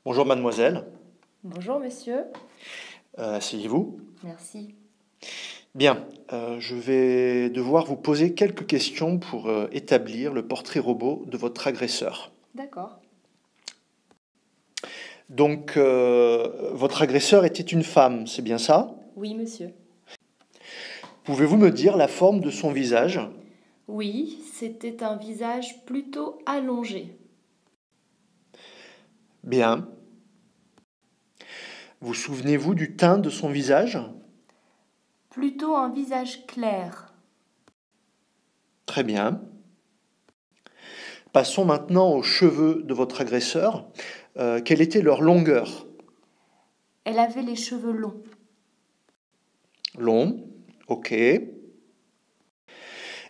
Bonjour mademoiselle. Bonjour monsieur. Asseyez-vous. Merci. Bien, je vais devoir vous poser quelques questions pour établir le portrait robot de votre agresseur. D'accord. Donc, votre agresseur était une femme, c'est bien ça? Oui monsieur. Pouvez-vous me dire la forme de son visage? Oui, c'était un visage plutôt allongé. Bien. Vous souvenez-vous du teint de son visage? Plutôt un visage clair. Très bien. Passons maintenant aux cheveux de votre agresseur. Quelle était leur longueur? Elle avait les cheveux longs. Long, ok.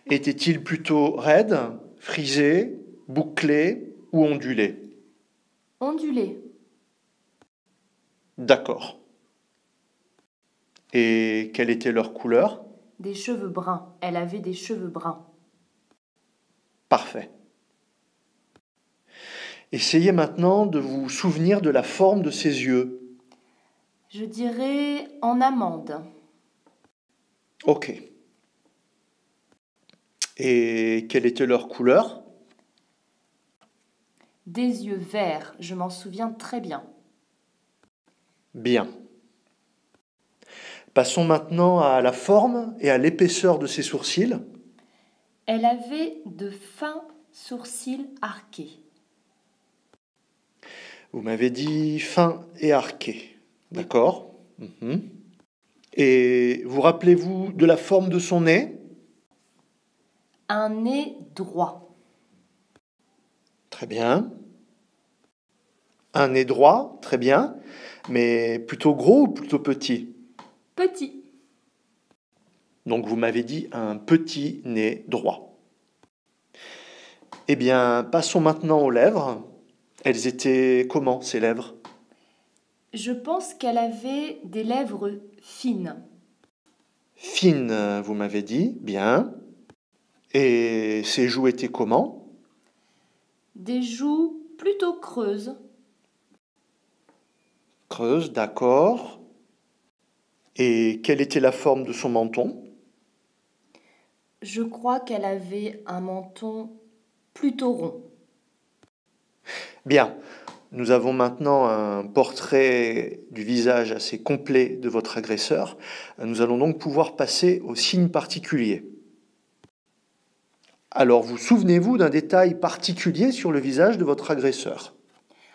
Était-il plutôt raide, frisé, bouclé ou ondulé? Ondulés. D'accord. Et quelle était leur couleur? Des cheveux bruns. Elle avait des cheveux bruns. Parfait. Essayez maintenant de vous souvenir de la forme de ses yeux. Je dirais en amande. Ok. Et quelle était leur couleur? Des yeux verts. Je m'en souviens très bien. Bien. Passons maintenant à la forme et à l'épaisseur de ses sourcils. Elle avait de fins sourcils arqués. Vous m'avez dit fin et arqué. D'accord. Mhm. Et vous rappelez-vous de la forme de son nez? Un nez droit. Très bien. Un nez droit, très bien. Mais plutôt gros ou plutôt petit? Petit. Donc vous m'avez dit un petit nez droit. Eh bien, passons maintenant aux lèvres. Elles étaient comment, ces lèvres? Je pense qu'elle avait des lèvres fines. Fines, vous m'avez dit, bien. Et ses joues étaient comment? Des joues plutôt creuses. Creuses, d'accord. Et quelle était la forme de son menton? Je crois qu'elle avait un menton plutôt rond. Bien, nous avons maintenant un portrait du visage assez complet de votre agresseur. Nous allons donc pouvoir passer aux signes particuliers. Alors, vous souvenez-vous d'un détail particulier sur le visage de votre agresseur?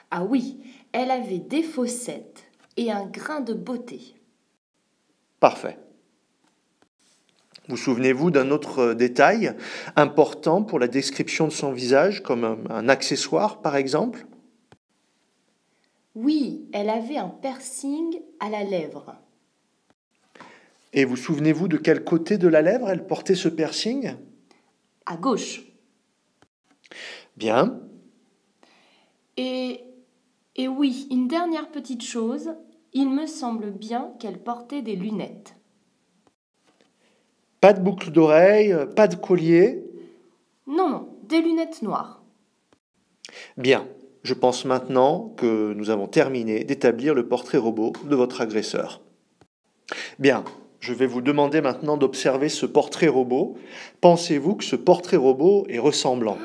Ah oui, elle avait des fossettes et un grain de beauté. Parfait. Vous souvenez-vous d'un autre détail important pour la description de son visage, comme un accessoire par exemple? Oui, elle avait un piercing à la lèvre. Et vous souvenez-vous de quel côté de la lèvre elle portait ce piercing? À gauche. Bien. Et, et oui, une dernière petite chose, il me semble bien qu'elle portait des lunettes. Pas de boucle d'oreille, pas de collier. Non, non, des lunettes noires. Bien. Je pense maintenant que nous avons terminé d'établir le portrait robot de votre agresseur. Bien. Je vais vous demander maintenant d'observer ce portrait robot. Pensez-vous que ce portrait robot est ressemblant?